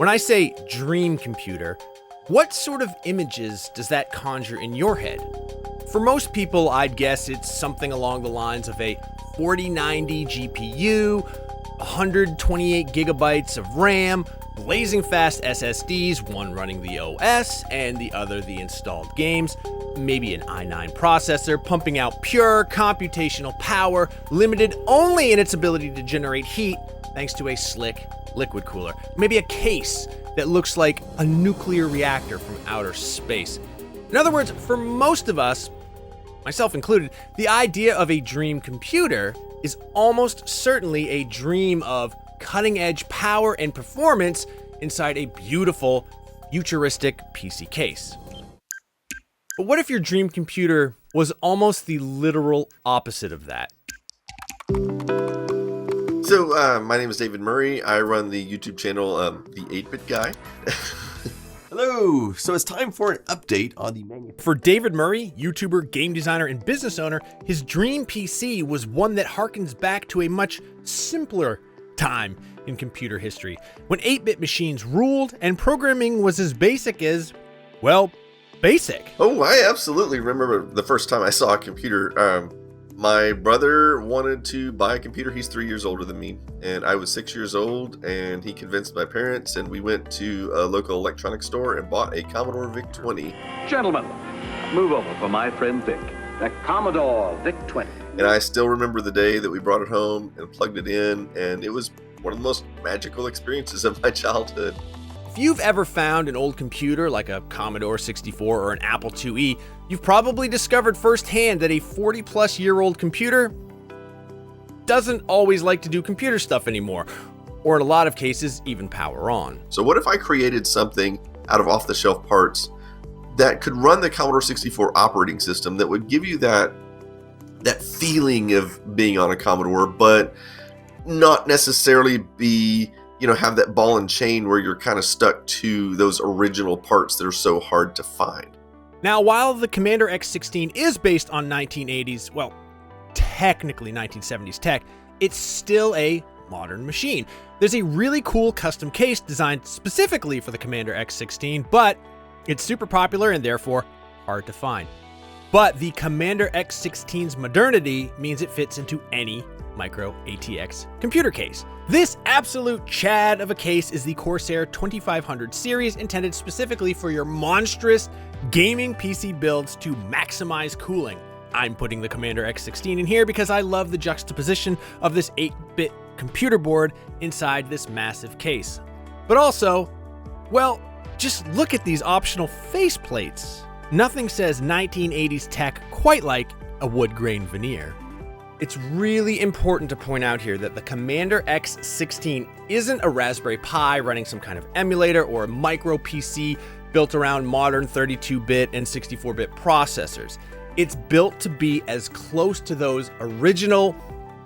When I say dream computer, what sort of images does that conjure in your head? For most people, I'd guess it's something along the lines of a 4090 GPU, 128 gigabytes of RAM, blazing fast SSDs, one running the OS and the other the installed games, maybe an i9 processor pumping out pure computational power, limited only in its ability to generate heat thanks to a slick liquid cooler. Maybe a case that looks like a nuclear reactor from outer space. In other words, for most of us, myself included, the idea of a dream computer is almost certainly a dream of cutting-edge power and performance inside a beautiful, futuristic PC case. But what if your dream computer was almost the literal opposite of that? So, my name is David Murray. I run the YouTube channel, The 8-Bit Guy. Hello! So it's time for an update on the manufacturer. For David Murray, YouTuber, game designer, and business owner, his dream PC was one that harkens back to a much simpler time in computer history, when 8-bit machines ruled and programming was as basic as, well, basic. Oh, I absolutely remember the first time I saw a computer. My brother wanted to buy a computer. He's 3 years older than me, and I was 6 years old, and he convinced my parents, and we went to a local electronics store and bought a Commodore VIC-20. Gentlemen, move over for my friend Vic, the Commodore VIC-20. And I still remember the day that we brought it home and plugged it in, and it was one of the most magical experiences of my childhood. If you've ever found an old computer like a Commodore 64 or an Apple IIe, you've probably discovered firsthand that a 40-plus-year-old computer doesn't always like to do computer stuff anymore, or in a lot of cases, even power on. So what if I created something out of off-the-shelf parts that could run the Commodore 64 operating system that would give you that feeling of being on a Commodore, but not necessarily be, have that ball and chain where you're kind of stuck to those original parts that are so hard to find. Now, while the Commander X16 is based on 1980s, well, technically 1970s tech, it's still a modern machine. There's a really cool custom case designed specifically for the Commander X16, but it's super popular and therefore hard to find. But the Commander X16's modernity means it fits into any microATX computer case. This absolute chad of a case is the Corsair 2500 series, intended specifically for your monstrous gaming PC builds to maximize cooling. I'm putting the Commander X16 in here because I love the juxtaposition of this 8-bit computer board inside this massive case. But also, well, just look at these optional faceplates. Nothing says 1980s tech quite like a wood grain veneer. It's really important to point out here that the Commander X16 isn't a Raspberry Pi running some kind of emulator or a micro PC built around modern 32-bit and 64-bit processors. It's built to be as close to those original,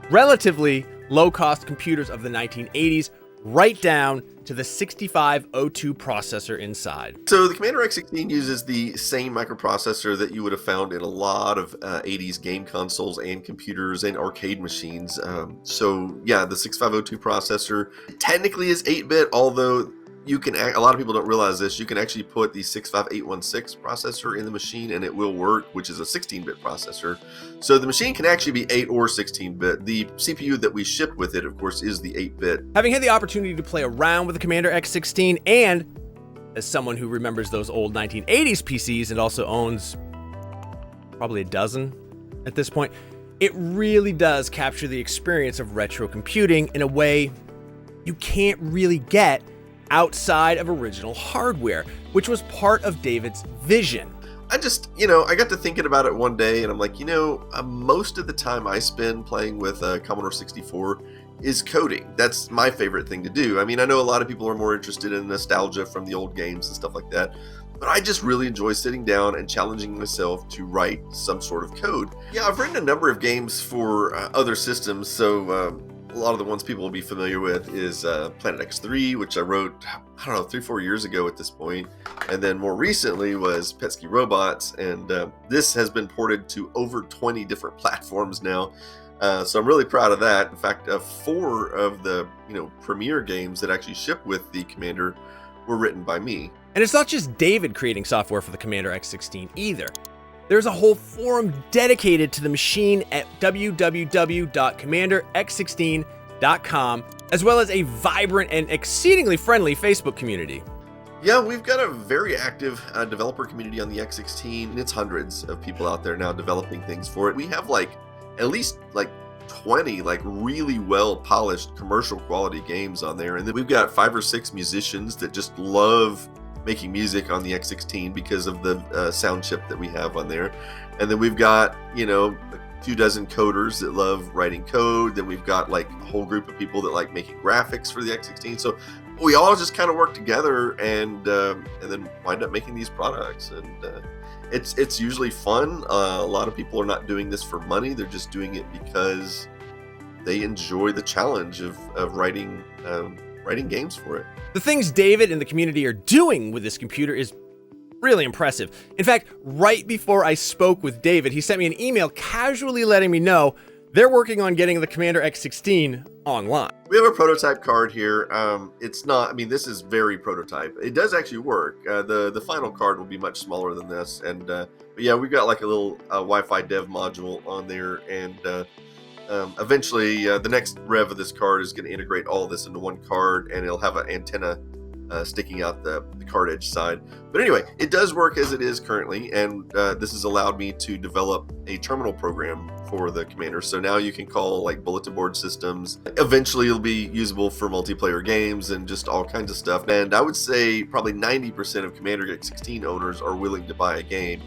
relatively low-cost computers of the 1980s, right down to the 6502 processor inside. So the Commander X16 uses the same microprocessor that you would have found in a lot of 80s game consoles and computers and arcade machines. So yeah, the 6502 processor technically is 8-bit, although a lot of people don't realize this, you can actually put the 65816 processor in the machine and it will work, which is a 16-bit processor. So the machine can actually be 8 or 16-bit. The CPU that we ship with it, of course, is the 8-bit. Having had the opportunity to play around with the Commander X16, and as someone who remembers those old 1980s PCs and also owns probably a dozen at this point, it really does capture the experience of retro computing in a way you can't really get outside of original hardware, which was part of David's vision. I just, I got to thinking about it one day and I'm like, most of the time I spend playing with Commodore 64 is coding. That's my favorite thing to do. I mean, I know a lot of people are more interested in nostalgia from the old games and stuff like that, but I just really enjoy sitting down and challenging myself to write some sort of code. Yeah, I've written a number of games for other systems, so a lot of the ones people will be familiar with is Planet X3, which I wrote, 3-4 years ago at this point. And then more recently was Pesky Robots. And this has been ported to over 20 different platforms now. So I'm really proud of that. In fact, 4 of the premier games that actually ship with the Commander were written by me. And it's not just David creating software for the Commander X16 either. There's a whole forum dedicated to the machine at www.commanderx16.com, as well as a vibrant and exceedingly friendly Facebook community. Yeah, we've got a very active developer community on the X16, and it's hundreds of people out there now developing things for it. We have at least 20 really well polished commercial quality games on there, and then we've got 5 or 6 musicians that just love making music on the X16 because of the sound chip that we have on there. And then we've got a few dozen coders that love writing code. Then we've got a whole group of people that like making graphics for the X16. So we all just kind of work together and then wind up making these products. And it's usually fun. A lot of people are not doing this for money. They're just doing it because they enjoy the challenge of writing games for it. The things David and the community are doing with this computer is really impressive. In fact, right before I spoke with David, he sent me an email casually letting me know they're working on getting the Commander X16 online. We have a prototype card here. It's not, this is very prototype. It does actually work. The final card will be much smaller than this. And but yeah, we've got a little Wi-Fi dev module on there. And eventually, the next rev of this card is going to integrate all this into one card, and it'll have an antenna sticking out the card edge side. But anyway, it does work as it is currently, and this has allowed me to develop a terminal program for the Commander. So now you can call bulletin board systems. Eventually, it'll be usable for multiplayer games and just all kinds of stuff. And I would say probably 90% of Commander X16 owners are willing to buy a game.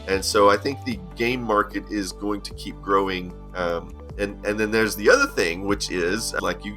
And so I think the game market is going to keep growing. And then there's the other thing, which is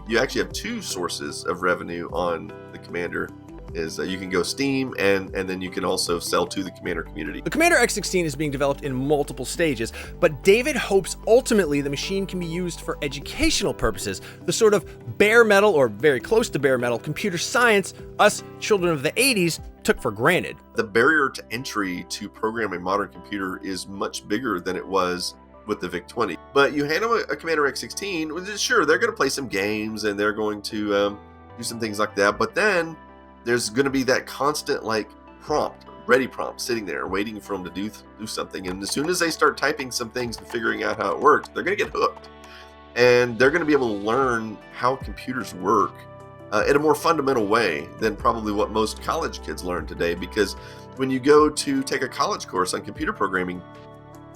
you actually have 2 sources of revenue on the Commander. Is you can go Steam and then you can also sell to the Commander community. The Commander X16 is being developed in multiple stages, but David hopes ultimately the machine can be used for educational purposes, the sort of bare metal or very close to bare metal computer science us children of the 80s took for granted. The barrier to entry to program a modern computer is much bigger than it was with the VIC-20. But you hand them a Commander X16, sure, they're going to play some games and they're going to do some things like that, but then there's going to be that constant ready prompt sitting there waiting for them to do something. And as soon as they start typing some things and figuring out how it works, they're going to get hooked. And they're going to be able to learn how computers work in a more fundamental way than probably what most college kids learn today. Because when you go to take a college course on computer programming,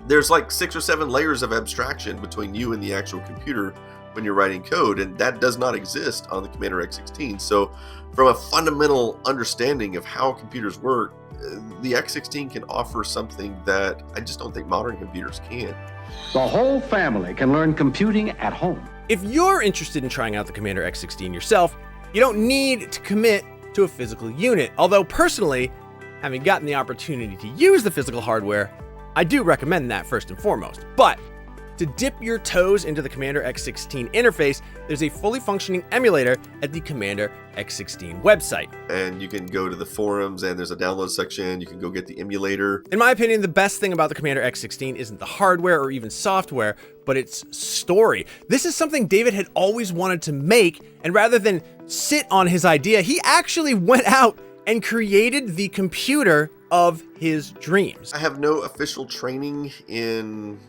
there's 6 or 7 layers of abstraction between you and the actual computer when you're writing code, and that does not exist on the Commander X16. So from a fundamental understanding of how computers work, the X16 can offer something that I just don't think modern computers can. The whole family can learn computing at home. If you're interested in trying out the Commander X16 yourself, you don't need to commit to a physical unit. Although personally, having gotten the opportunity to use the physical hardware, I do recommend that first and foremost. But to dip your toes into the Commander X16 interface, there's a fully functioning emulator at the Commander X16 website. And you can go to the forums and there's a download section. You can go get the emulator. In my opinion, the best thing about the Commander X16 isn't the hardware or even software, but its story. This is something David had always wanted to make, and rather than sit on his idea, he actually went out and created the computer of his dreams. I have no official training in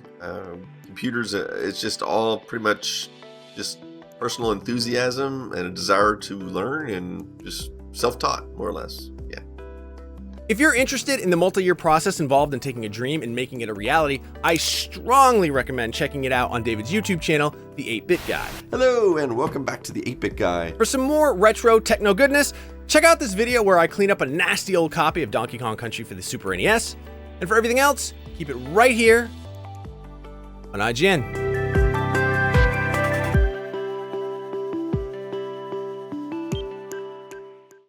computers. It's just all pretty much just personal enthusiasm and a desire to learn and just self-taught, more or less. Yeah. If you're interested in the multi-year process involved in taking a dream and making it a reality, I strongly recommend checking it out on David's YouTube channel, The 8-Bit Guy. Hello, and welcome back to the 8-Bit Guy. For some more retro techno goodness, check out this video where I clean up a nasty old copy of Donkey Kong Country for the Super NES. And for everything else, keep it right here on IGN.